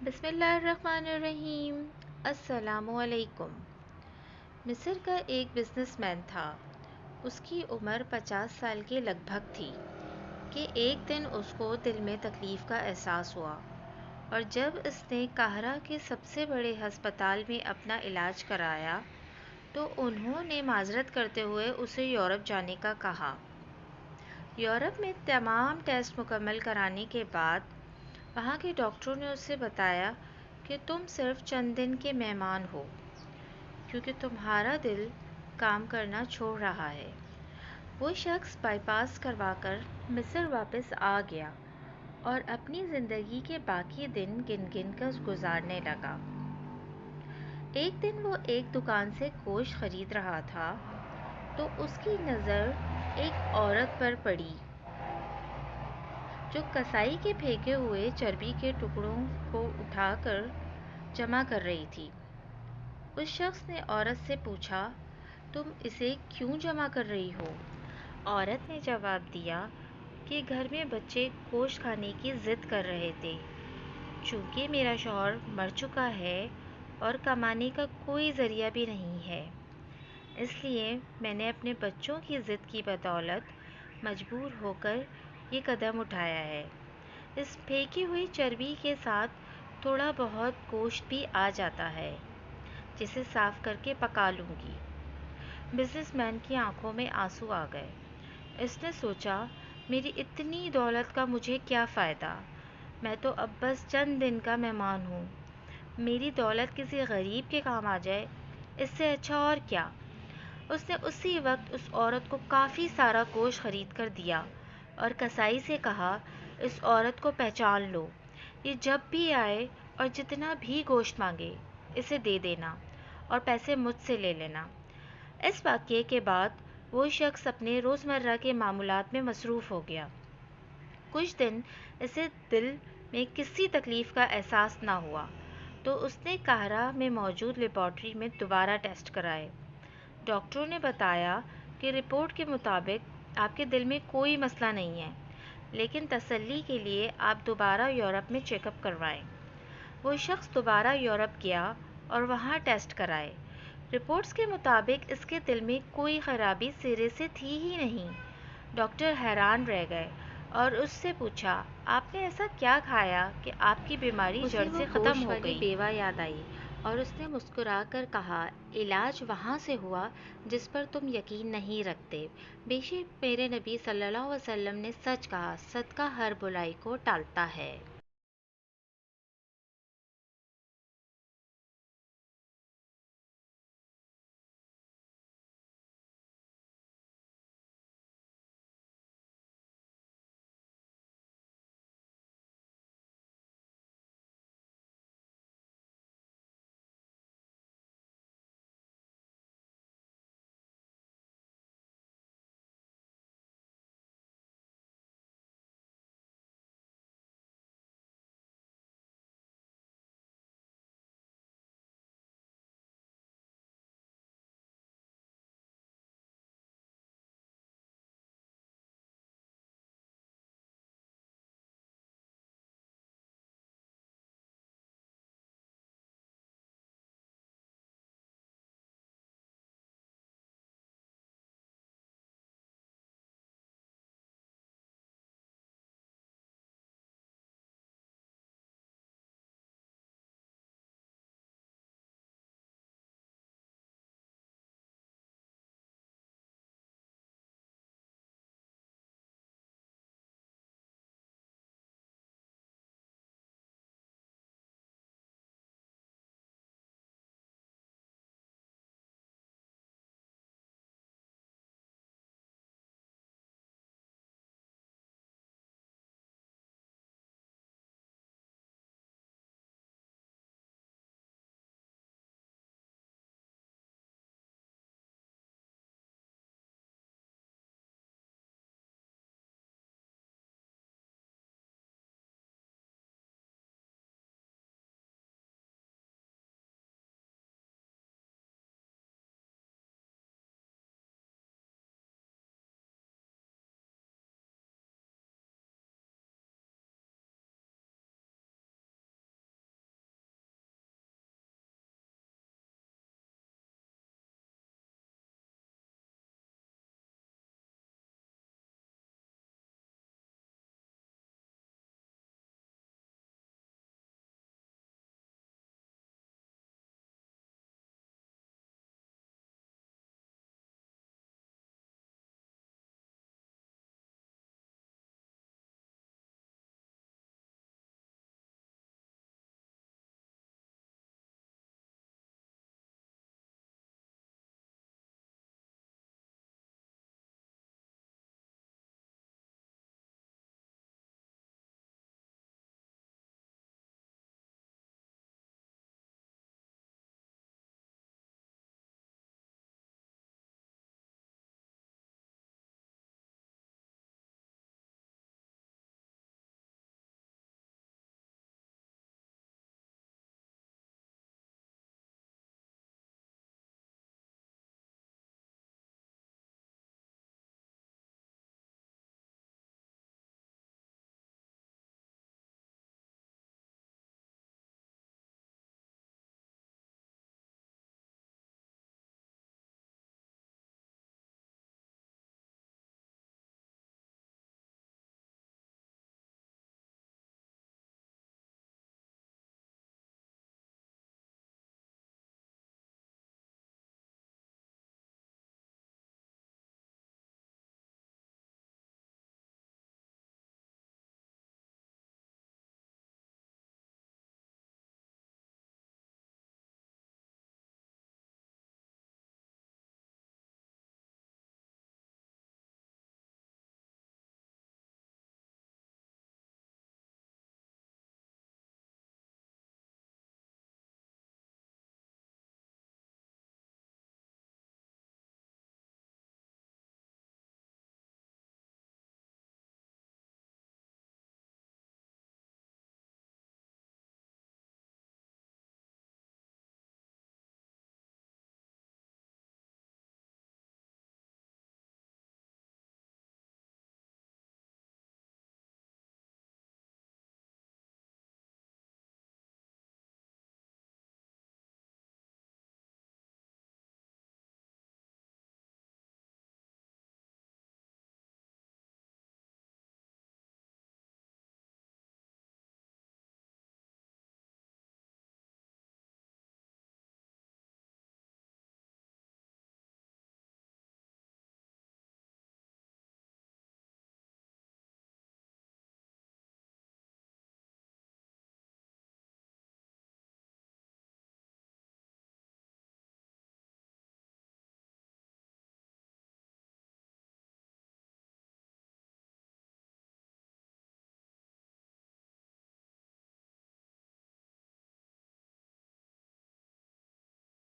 بسم اللہ الرحمن الرحیم۔ السلام علیکم۔ مصر کا ایک بزنس مین تھا۔ اس کی عمر 50 سال کے لگ بھگ تھی کہ ایک دن اس کو دل میں تکلیف کا احساس ہوا، اور جب اس نے قاہرہ کے سب سے بڑے ہسپتال میں اپنا علاج کرایا تو انہوں نے معذرت کرتے ہوئے اسے یورپ جانے کا کہا۔ یورپ میں تمام ٹیسٹ مکمل کرانے کے بعد وہاں کے ڈاکٹروں نے اسے بتایا کہ تم صرف چند دن کے مہمان ہو، کیونکہ تمہارا دل کام کرنا چھوڑ رہا ہے۔ وہ شخص بائی پاس کروا کر مصر واپس آ گیا اور اپنی زندگی کے باقی دن گن گن کر گزارنے لگا۔ ایک دن وہ ایک دکان سے گوشت خرید رہا تھا تو اس کی نظر ایک عورت پر پڑی جو کسائی کے پھینکے ہوئے چربی کے ٹکڑوں کو اٹھا کر جمع کر رہی تھی۔ اس شخص نے عورت سے پوچھا، تم اسے کیوں جمع کر رہی ہو؟ عورت نے جواب دیا کہ گھر میں بچے گوشت کھانے کی ضد کر رہے تھے۔ چونکہ میرا شوہر مر چکا ہے اور کمانے کا کوئی ذریعہ بھی نہیں ہے، اس لیے میں نے اپنے بچوں کی ضد کی بدولت مجبور ہو کر یہ قدم اٹھایا ہے۔ اس پھینکی ہوئی چربی کے ساتھ تھوڑا بہت گوشت بھی آ جاتا ہے جسے صاف کر کے پکا لوں گی۔ بزنس مین کی آنکھوں میں آنسو آ گئے۔ اس نے سوچا، میری اتنی دولت کا مجھے کیا فائدہ؟ میں تو اب بس چند دن کا مہمان ہوں۔ میری دولت کسی غریب کے کام آ جائے، اس سے اچھا اور کیا؟ اس نے اسی وقت اس عورت کو کافی سارا گوشت خرید کر دیا اور کسائی سے کہا، اس عورت کو پہچان لو، یہ جب بھی آئے اور جتنا بھی گوشت مانگے اسے دے دینا اور پیسے مجھ سے لے لینا۔ اس واقعے کے بعد وہ شخص اپنے روزمرہ کے معمولات میں مصروف ہو گیا۔ کچھ دن اسے دل میں کسی تکلیف کا احساس نہ ہوا تو اس نے قاہرہ میں موجود لیبارٹری میں دوبارہ ٹیسٹ کرائے۔ ڈاکٹروں نے بتایا کہ رپورٹ کے مطابق آپ کے دل میں کوئی مسئلہ نہیں ہے، لیکن تسلی کے لیے آپ دوبارہ یورپ میں چیک اپ کروائیں۔ وہ شخص دوبارہ یورپ گیا اور وہاں ٹیسٹ کرائے۔ رپورٹس کے مطابق اس کے دل میں کوئی خرابی سرے سے تھی ہی نہیں۔ ڈاکٹر حیران رہ گئے اور اس سے پوچھا، آپ نے ایسا کیا کھایا کہ آپ کی بیماری جڑ سے ختم ہو گئی؟ بیوہ یاد آئی اور اس نے مسکرا کر کہا، علاج وہاں سے ہوا جس پر تم یقین نہیں رکھتے۔ بے شک میرے نبی صلی اللہ علیہ وسلم نے سچ کہا، صدقہ ہر برائی کو ٹالتا ہے۔